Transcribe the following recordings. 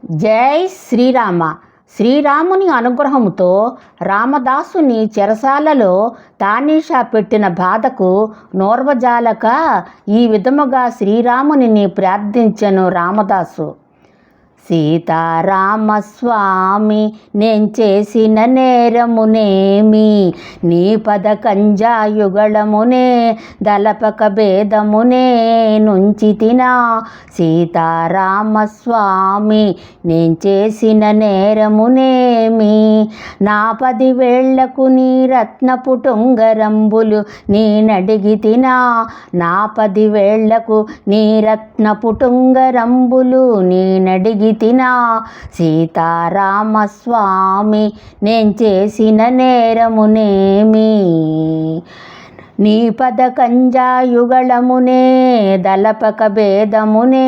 జై శ్రీరామ. శ్రీరాముని అనుగ్రహముతో రామదాసుని చెరసాలలో తానీషా పెట్టిన బాధకు నోర్వజాలక ఈ విధముగా శ్రీరాముని ప్రార్థించెను రామదాసు. సీతారామస్వామి నేను చేసిన నేరమునేమి, నీ పద కంజాయుగళమునే దళపక భేదమునే నుంచి తినా. సీతారామస్వామి నేను చేసిన నేరమునేమి, నా 10 వేళ్లకు నీ రత్నపు టొంగరంబులు నేనడిగి తినా. నా 10 వేళ్లకు నీ రత్నపు టొంగరంబులు నేనడిగి తినా. సీతారామస్వామి నేను చేసిన నేరమునేమి, నీ పద కంజాయుగళమునే దళపక భేదమునే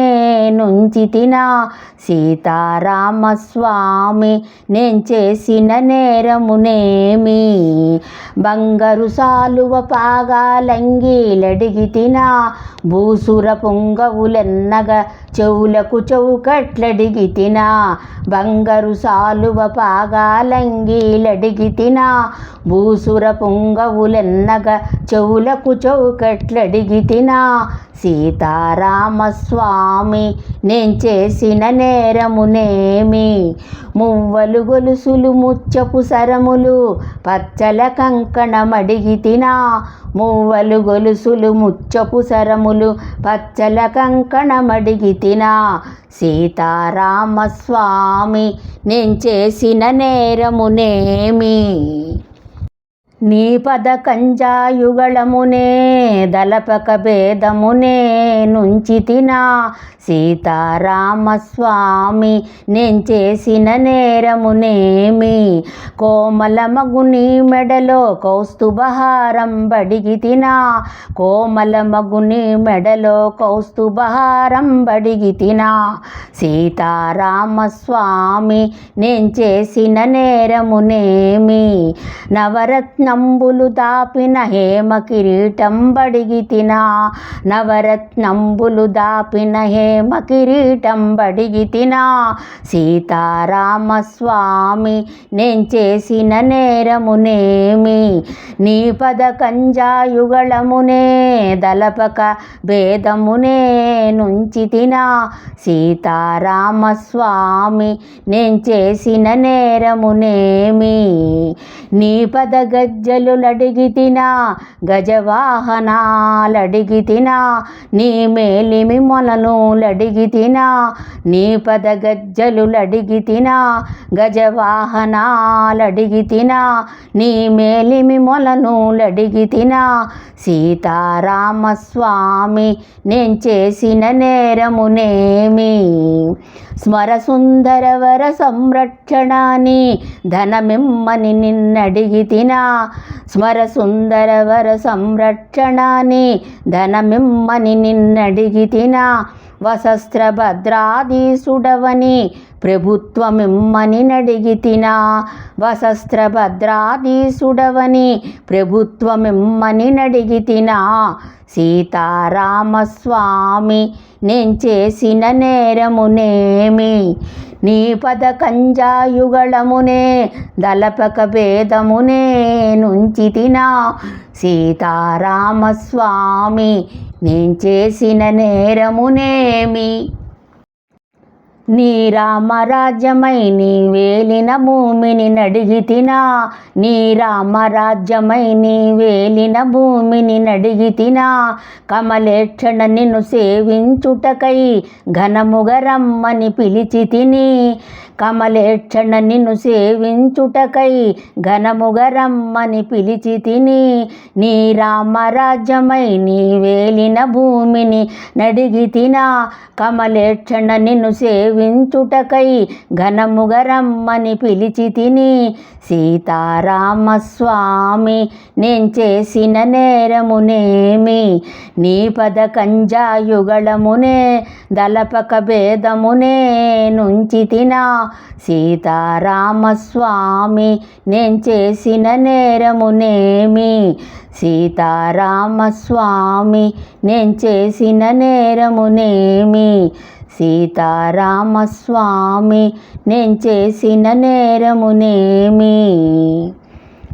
నుంచి తినా. సీతారామస్వామి నేను చేసిన నేరమునేమి, బంగారు సాలువ పాగాలంగీలడిగి తినా. భూసుర పొంగవులెన్నగా చెవులకు చౌకట్లడిగి తినా. బంగారు సాలువ పాగాలంగీలడిగి తినా. భూసుర పొంగవులెన్నగా చెవులకు చౌకట్లడిగి తినా. సీతారామస్వామి నేను చేసిన నేరమునేమి, మువ్వలు గొలుసులు ముచ్చపు సరములు పచ్చల కంకణమడిగి తినా. మువ్వలు గొలుసులు ముచ్చపు సరములు పచ్చల కంకణమడిగి తినా. సీతారామస్వామి నేను చేసిన నేరమునేమి, నీ పద కంజాయుగళమునే దళపక భేదమునే నుంచి తినా. సీతారామస్వామి నేను చేసిన నేరమునేమి, కోమలమగు నీ మెడలో కౌస్తుభహారం బడిగి తినా. కోమలమగు నీ మెడలో కౌస్తుభహారం బడిగి తినా. సీతారామస్వామి నేను చేసిన నేరమునేమి, నవరత్నంబులు దాపిన హేమ కిరీటం బడిగి తినా. నవరత్నంబులు దాపిన హేమ కిరీటం బడిగి తినా. సీతారామస్వామి నేను చేసిన నేరమునేమి, నీ పద కంజాయుగళమునే దళపక భేదమునే నుంచి తినా. సీతారామస్వామి నేను చేసిన నేరమునేమి, నీ పద గజ్జలులడిగి తినా. గజవాహనాలడిగి తినా. నీ మేలిమి మొలనులడిగి తినా. నీ పద గజ్జలులడిగి తినా. గజవాహనాలడిగి తినా. నీ మేలిమి మొలనులడిగి తినా. సీతారామస్వామి నేను చేసిన నేరమునేమి, స్మర సుందరవర సంరక్షణాని ధనమిమ్మని నిన్నడిగి తినా. స్మర సుందరవర సంరక్షణాని ధనమిమ్మని నిన్నడిగి తినా. వసస్త్ర భద్రాధీసుడవని ప్రభుత్వమిమ్మని నడిగి తినా. వసస్త్ర భద్రాధీసుడవని ప్రభుత్వమిమ్మని నడిగి తినా. సీతారామస్వామి నేను చేసిన నేరమునేమి, నీ పద కంజాయుగళమునే దళపక భేదమునే నుంచి తినా. సీతారామస్వామి నేను చేసిన నేరమునేమి, నీ రామరాజ్యమై నీ వేలిన భూమిని నడిగి తినా. నీ రామరాజ్యమై నీ వేలిన భూమిని నడిగి తినా. కమలేక్షణ నిన్ను సేవించుటకై ఘనముగ రమ్మని పిలిచి తిని. కమలేక్షణ నిన్ను సేవించుటకై ఘనముగ రమ్మని పిలిచి తిని. నీ రామరాజ్యమై నీ వేలిన భూమిని నడిగి తినా. కమలేక్షణ నిన్ను సేవించుటకై ఘనముగ రమ్మని పిలిచి తిని. సీతారామస్వామి నేను చేసిన నేరమునేమి, నీ పద కంజాయుగళమునే దళపక భేదమునే నుంచి తినా. సీతారామస్వామి నేను చేసిన నేరమునేమి, సీతారామస్వామి నేను చేసిన నేరమునేమి, సీతారామస్వామి నేను చేసిన నేరమునేమి.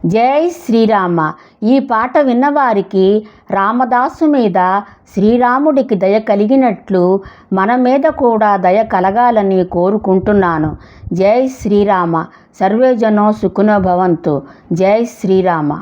జై శ్రీరామ. ఈ పాట విన్నవారికి రామదాసు మీద శ్రీరాముడికి దయ కలిగినట్లు మన మీద కూడా దయ కలగాలని కోరుకుంటున్నాను. జై శ్రీరామ. సర్వే జనో సుఖినో భవంతు. జై శ్రీరామ.